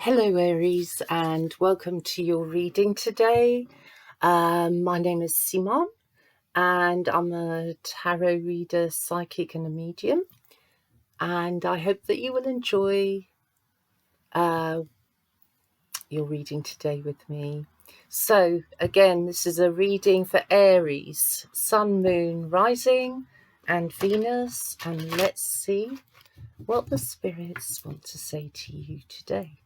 Hello Aries, and welcome to your reading today. My name is Simon and I'm a tarot reader, psychic and a medium, and I hope that you will enjoy your reading today with me. So again, this is a reading for Aries, Sun, Moon, Rising and Venus, and let's see what the spirits want to say to you today.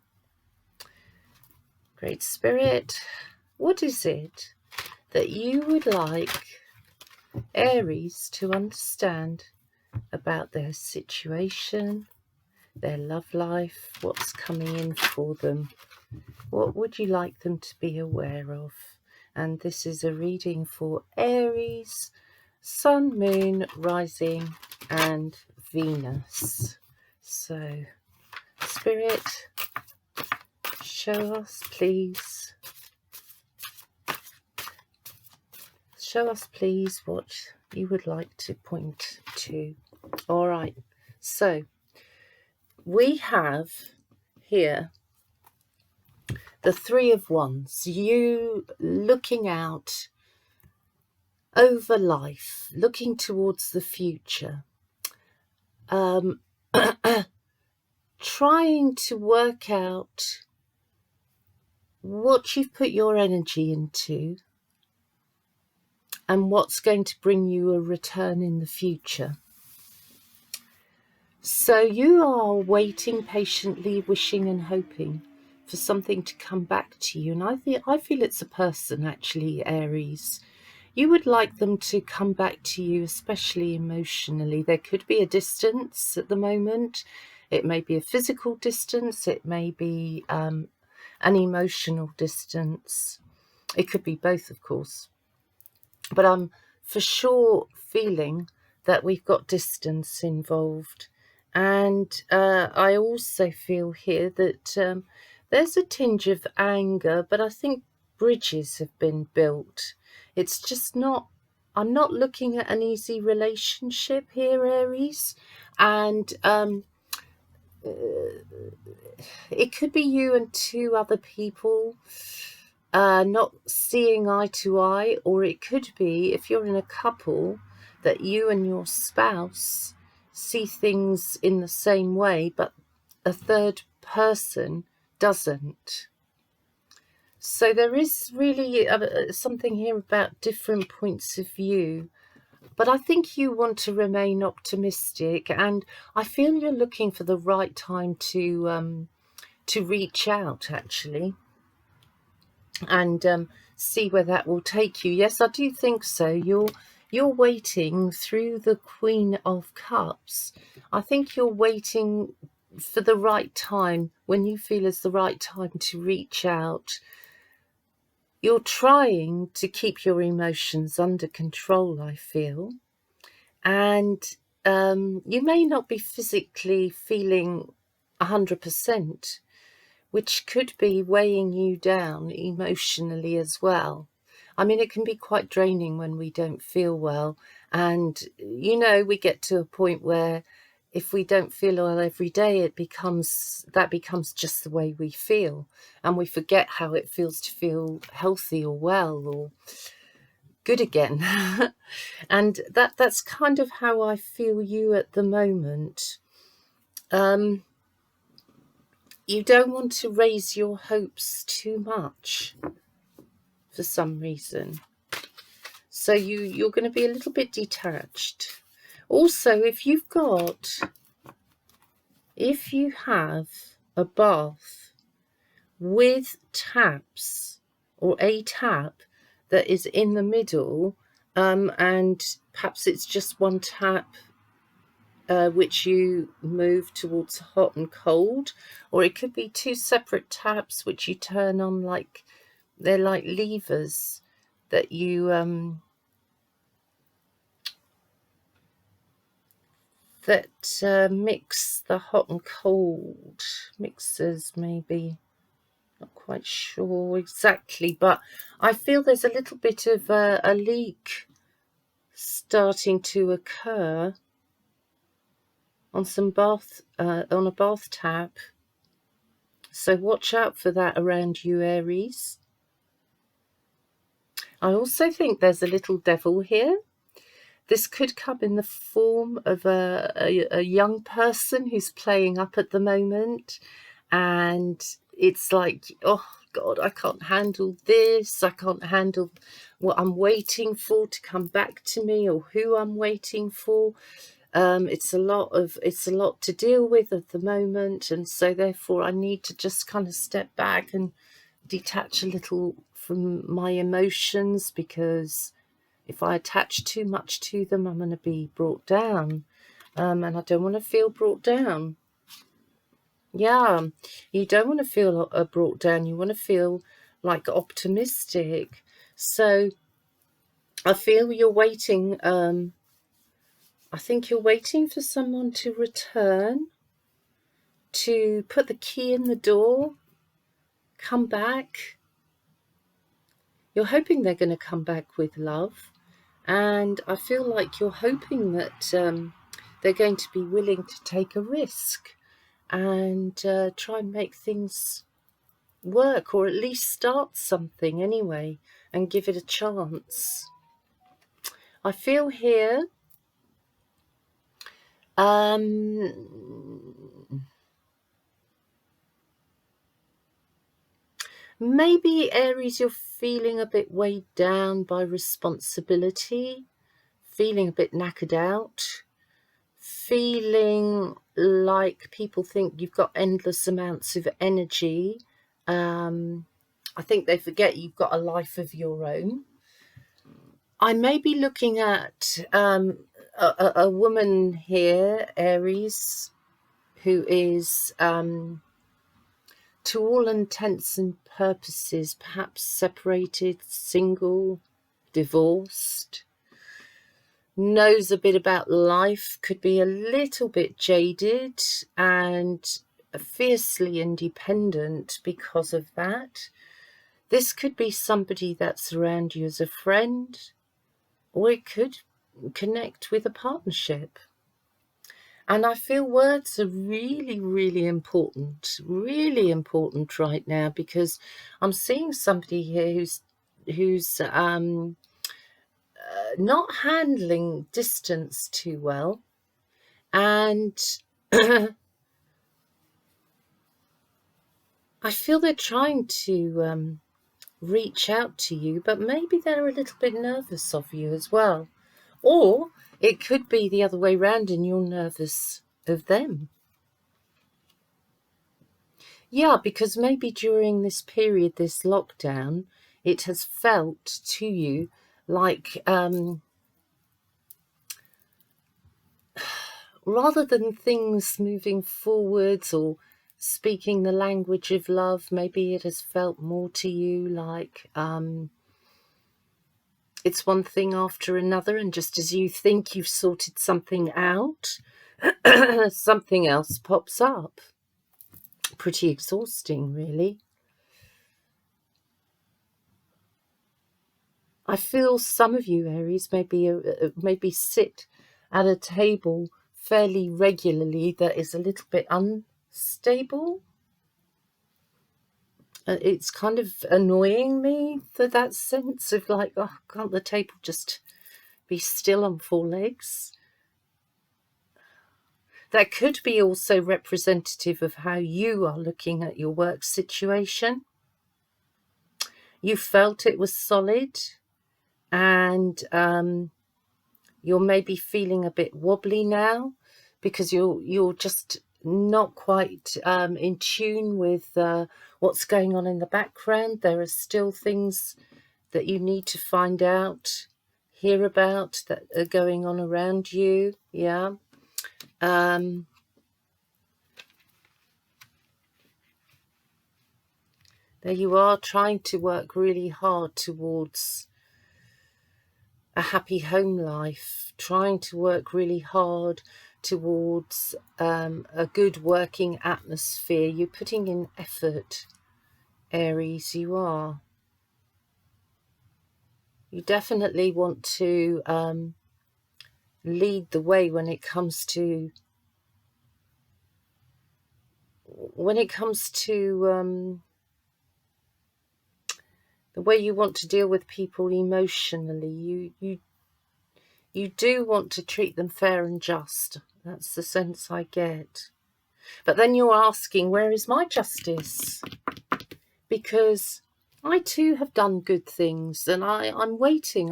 Great Spirit, what is it that you would like Aries to understand about their situation, their love life, what's coming in for them? What would you like them to be aware of? And this is a reading for Aries, Sun, Moon, Rising and Venus. So, Spirit, show us please. Show us please what you would like to point to. All right, so we have here the Three of Wands, you looking out over life, looking towards the future, trying to work out what you've put your energy into and what's going to bring you a return in the future. So you are waiting patiently, wishing and hoping for something to come back to you. And I feel it's a person, actually, Aries. You would like them to come back to you, especially emotionally. There could be a distance at the moment. It may be a physical distance. It may be an emotional distance. It could be both, of course. But I'm for sure feeling that we've got distance involved. And I also feel here that there's a tinge of anger, but I think bridges have been built. It's just not, I'm not looking at an easy relationship here, Aries. And it could be you and two other people not seeing eye to eye, or it could be, if you're in a couple, that you and your spouse see things in the same way, but a third person doesn't. So there is really something here about different points of view. But I think you want to remain optimistic, and I feel you're looking for the right time to reach out, actually, and see where that will take you. Yes, I do think so. You're waiting through the Queen of Cups. I think you're waiting for the right time, when you feel is the right time to reach out. You're trying to keep your emotions under control, I feel. And you may not be physically feeling 100%, which could be weighing you down emotionally as well. I mean, it can be quite draining when we don't feel well. And, you know, we get to a point where if we don't feel well every day, that becomes just the way we feel. And we forget how it feels to feel healthy or well or good again. And that's kind of how I feel you at the moment. You don't want to raise your hopes too much for some reason. So you're going to be a little bit detached. Also, if you have a bath with taps, or a tap that is in the middle, and perhaps it's just one tap which you move towards hot and cold, or it could be two separate taps which you turn on, like they're like levers that you mix the hot and cold mixers, maybe. Not quite sure exactly, but I feel there's a little bit of a leak starting to occur on some on a bath tap. So watch out for that around you, Aries. I also think there's a little devil here. This could come in the form of a young person who's playing up at the moment, and it's like, oh God, I can't handle this. I can't handle what I'm waiting for to come back to me, or who I'm waiting for. It's a lot to deal with at the moment, and so therefore I need to just kind of step back and detach a little from my emotions, because if I attach too much to them, I'm going to be brought down, and I don't want to feel brought down. Yeah, you don't want to feel brought down. You want to feel like optimistic. So I feel you're waiting. I think you're waiting for someone to return, to put the key in the door, come back. You're hoping they're going to come back with love. And I feel like you're hoping that they're going to be willing to take a risk and try and make things work, or at least start something anyway and give it a chance. I feel here maybe, Aries, you're feeling a bit weighed down by responsibility, feeling a bit knackered out, feeling like people think you've got endless amounts of energy. I think they forget you've got a life of your own. I may be looking at a woman here, Aries, who is, to all intents and purposes, perhaps separated, single, divorced, knows a bit about life, could be a little bit jaded and fiercely independent because of that. This could be somebody that's around you as a friend, or it could connect with a partnership. And I feel words are really, really important right now, because I'm seeing somebody here who's not handling distance too well, and I feel they're trying to reach out to you, but maybe they're a little bit nervous of you as well. Or it could be the other way round and you're nervous of them. Yeah, because maybe during this period, this lockdown, it has felt to you like rather than things moving forwards or speaking the language of love, maybe it has felt more to you like it's one thing after another, and just as you think you've sorted something out, something else pops up. Pretty exhausting, really. I feel some of you, Aries, maybe sit at a table fairly regularly that is a little bit unstable. It's kind of annoying me, for that sense of like, oh, can't the table just be still on four legs? That could be also representative of how you are looking at your work situation. You felt it was solid, and you're maybe feeling a bit wobbly now because you're just not quite in tune with what's going on in the background. There are still things that you need to find out, hear about, that are going on around you. Yeah. There you are, trying to work really hard towards a happy home life, trying to work really hard towards a good working atmosphere. You're putting in effort, Aries, you are. You definitely want to lead the way when it comes to when it comes to the way you want to deal with people emotionally, you do want to treat them fair and just. That's the sense I get. But then you're asking, where is my justice? Because I too have done good things, and I'm waiting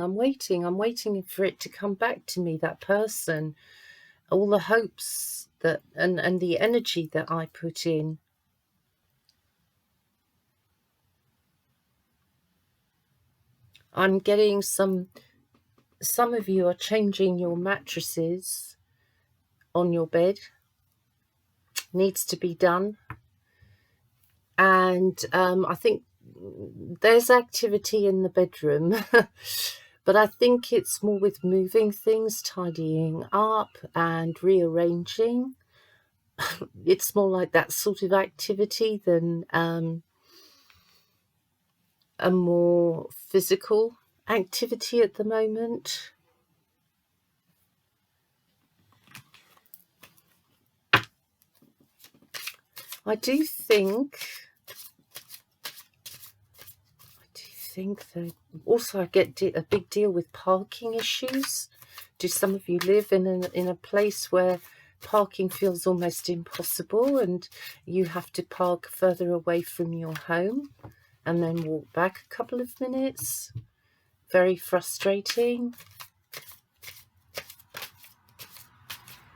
for it to come back to me, that person, all the hopes that and the energy that I put in. I'm getting some of you are changing your mattresses on your bed. Needs to be done. And I think there's activity in the bedroom, but I think it's more with moving things, tidying up and rearranging. It's more like that sort of activity than a more physical activity at the moment. I do think that also I get a big deal with parking issues. Do some of you live in a place where parking feels almost impossible and you have to park further away from your home and then walk back a couple of minutes? Very frustrating.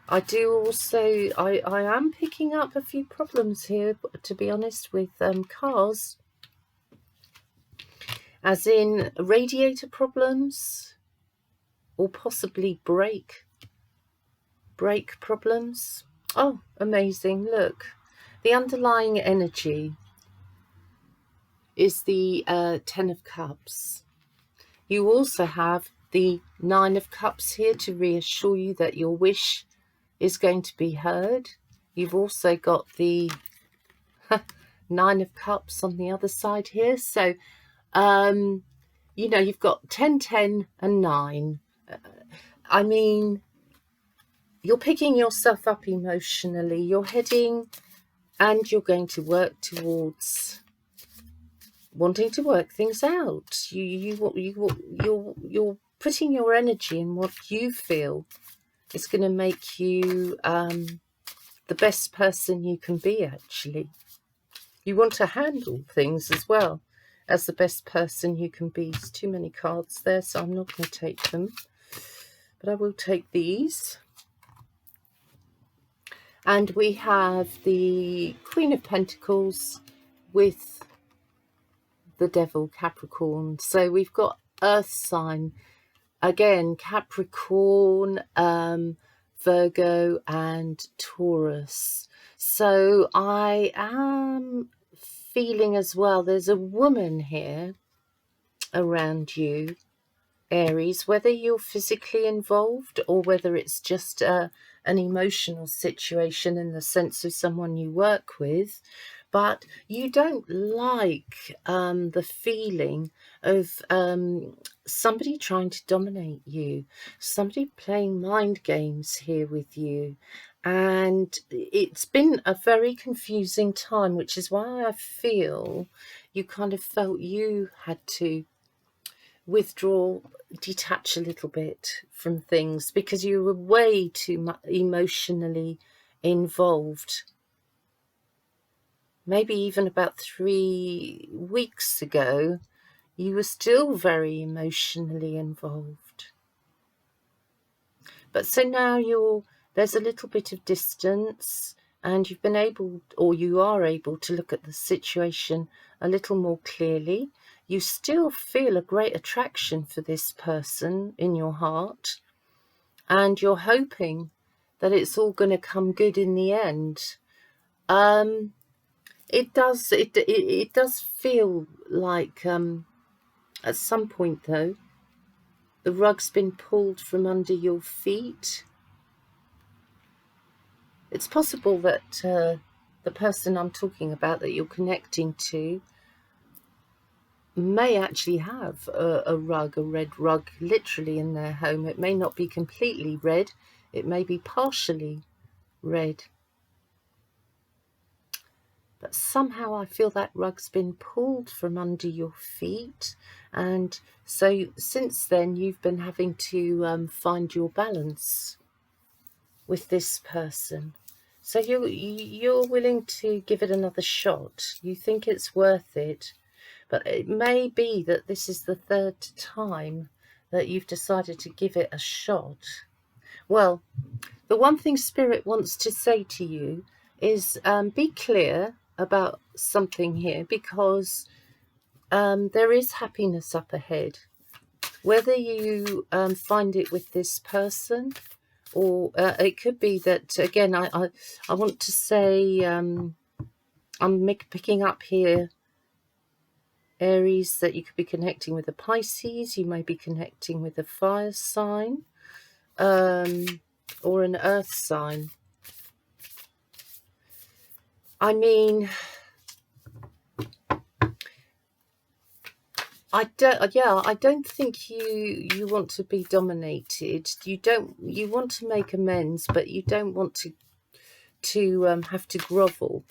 I do also, I am picking up a few problems here, to be honest, with cars. As in radiator problems or possibly brake problems. Oh, amazing. Look, the underlying energy is the 10 of Cups. You also have the 9 of Cups here to reassure you that your wish is going to be heard. You've also got the 9 of Cups on the other side here. So, you know, you've got 10, 10 and 9. I mean, you're picking yourself up emotionally. You're heading and you're going to work towards wanting to work things out. You're putting your energy in what you feel is going to make you the best person you can be, actually. You want to handle things as well as the best person you can be. There's too many cards there, so I'm not going to take them. But I will take these. And we have the Queen of Pentacles with the Devil, Capricorn. So we've got Earth sign. Again, Capricorn, Virgo and Taurus. So I am feeling as well, there's a woman here around you, Aries, whether you're physically involved or whether it's just an emotional situation in the sense of someone you work with, but you don't like the feeling of somebody trying to dominate you, somebody playing mind games here with you. And it's been a very confusing time, which is why I feel you kind of felt you had to withdraw, detach a little bit from things because you were way too emotionally involved. Maybe even about 3 weeks ago, you were still very emotionally involved. But so now there's a little bit of distance and you've been able, or you are able, to look at the situation a little more clearly. You still feel a great attraction for this person in your heart, and you're hoping that it's all going to come good in the end. It does feel like at some point, though, the rug's been pulled from under your feet. It's possible that the person I'm talking about that you're connecting to may actually have a red rug, literally in their home. It may not be completely red. It may be partially red. But somehow I feel that rug's been pulled from under your feet. And so since then, you've been having to find your balance with this person. So you're willing to give it another shot. You think it's worth it. But it may be that this is the third time that you've decided to give it a shot. Well, the one thing Spirit wants to say to you is be clear about something here, because there is happiness up ahead. Whether you find it with this person, or it could be that, again, I want to say, I'm picking up here, Aries, that you could be connecting with a Pisces, you may be connecting with a fire sign, or an earth sign. I mean, I don't think you want to be dominated. You want to make amends, but you don't want to have to grovel,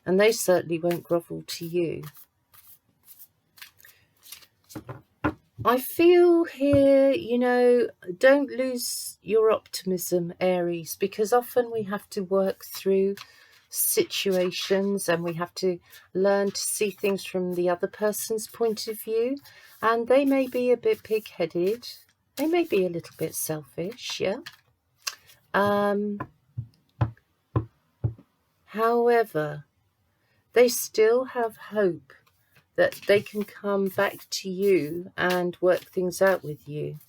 and they certainly won't grovel to you. I feel here, don't lose your optimism, Aries, because often we have to work through situations and we have to learn to see things from the other person's point of view, and they may be a bit pig-headed, they may be a little bit selfish, yeah. However, they still have hope that they can come back to you and work things out with you.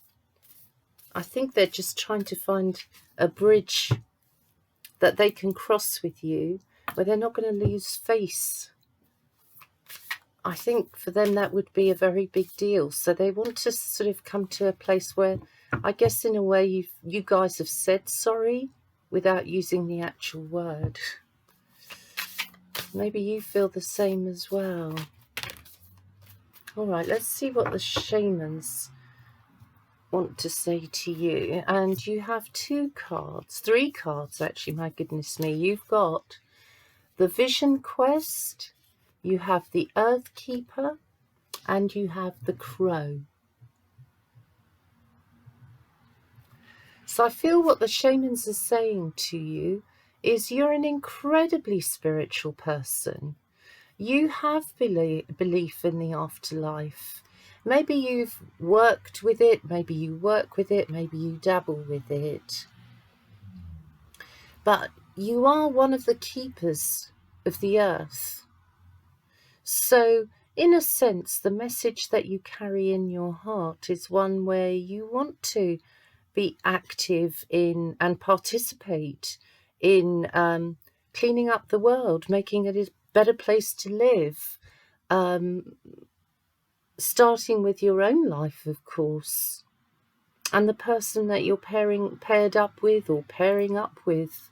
I think they're just trying to find a bridge that they can cross with you where they're not going to lose face. I think for them that would be a very big deal. So they want to sort of come to a place where, I guess in a way, you guys have said sorry without using the actual word. Maybe you feel the same as well. All right, let's see what the shamans want to say to you. And you have three cards actually, my goodness me. You've got the Vision Quest, you have the Earth Keeper, and you have the Crow. So I feel what the shamans are saying to you is you're an incredibly spiritual person. You have belief in the afterlife. Maybe you've worked with it, maybe you work with it, maybe you dabble with it. But you are one of the keepers of the earth. So, in a sense, the message that you carry in your heart is one where you want to be active in and participate in cleaning up the world, making it a better place to live, starting with your own life, of course, and the person that you're paired up with or pairing up with.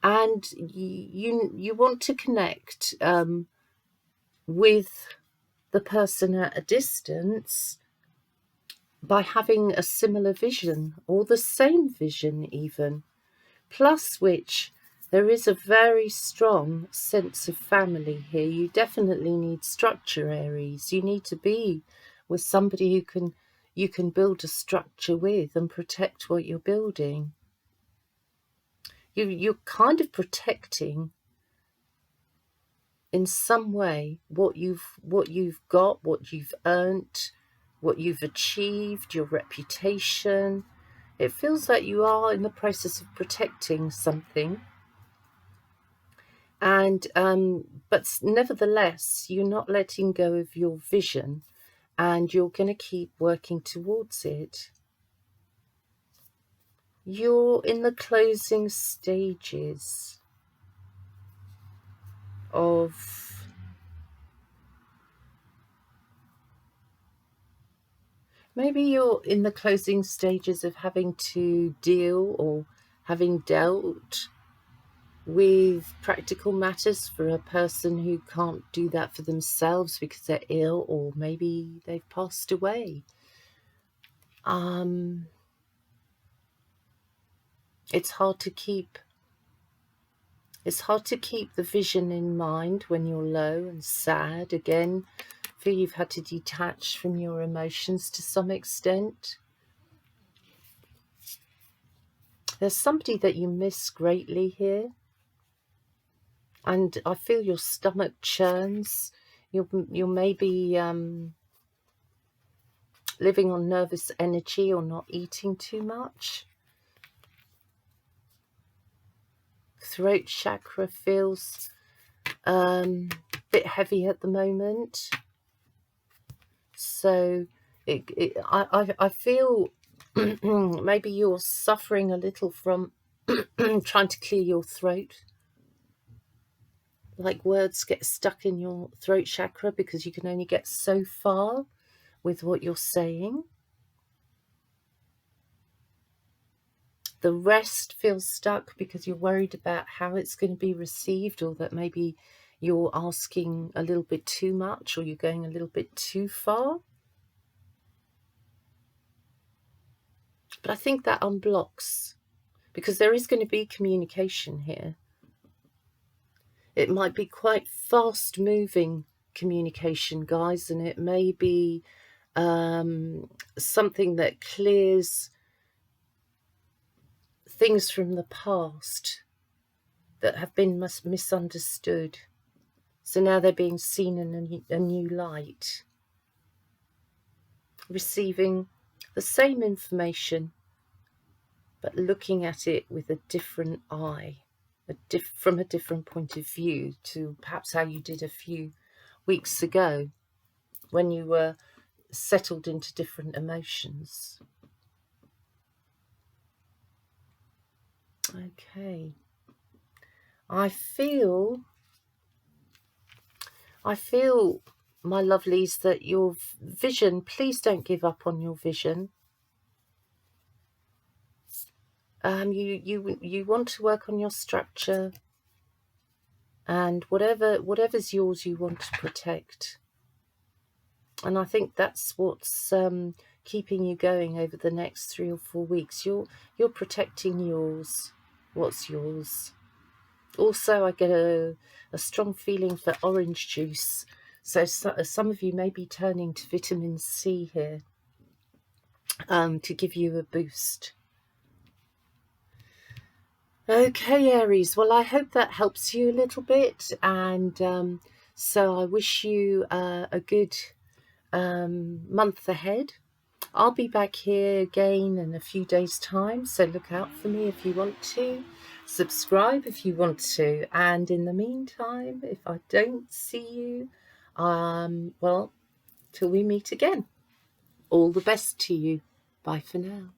And you want to connect with the person at a distance by having a similar vision or the same vision even, plus which there is a very strong sense of family here. You definitely need structure, Aries. You need to be with somebody you can build a structure with and protect what you're building. You're kind of protecting in some way what you've got, what you've earned, what you've achieved, your reputation. It feels like you are in the process of protecting something, and but nevertheless you're not letting go of your vision, and you're going to keep working towards it. You're in the closing stages of maybe you're in the closing stages of having to deal or having dealt with practical matters for a person who can't do that for themselves because they're ill, or maybe they've passed away. It's hard to keep It's hard to keep the vision in mind when you're low and sad. Again, I feel you've had to detach from your emotions to some extent. There's somebody that you miss greatly here. And I feel your stomach churns. You're maybe living on nervous energy or not eating too much. Throat chakra feels a bit heavy at the moment. So I feel maybe you're suffering a little from trying to clear your throat. Like words get stuck in your throat chakra because you can only get so far with what you're saying. The rest feels stuck because you're worried about how it's going to be received, or that maybe you're asking a little bit too much, or you're going a little bit too far. But I think that unblocks, because there is going to be communication here. It might be quite fast moving communication, guys, and it may be something that clears things from the past that have been misunderstood. So now they're being seen in a new light, receiving the same information, but looking at it with a different eye, from a different point of view to perhaps how you did a few weeks ago when you were settled into different emotions. Okay. I feel, my lovelies, that your vision, please don't give up on your vision. You want to work on your structure, and whatever's yours you want to protect. And I think that's what's keeping you going over the next 3 or 4 weeks. You're protecting yours, what's yours. Also, I get a strong feeling for orange juice. So some of you may be turning to vitamin C here to give you a boost. Okay, Aries. Well, I hope that helps you a little bit. And so I wish you a good month ahead. I'll be back here again in a few days' time, so look out for me if you want to. Subscribe if you want to. And in the meantime, if I don't see you, well, till we meet again, all the best to you. Bye for now.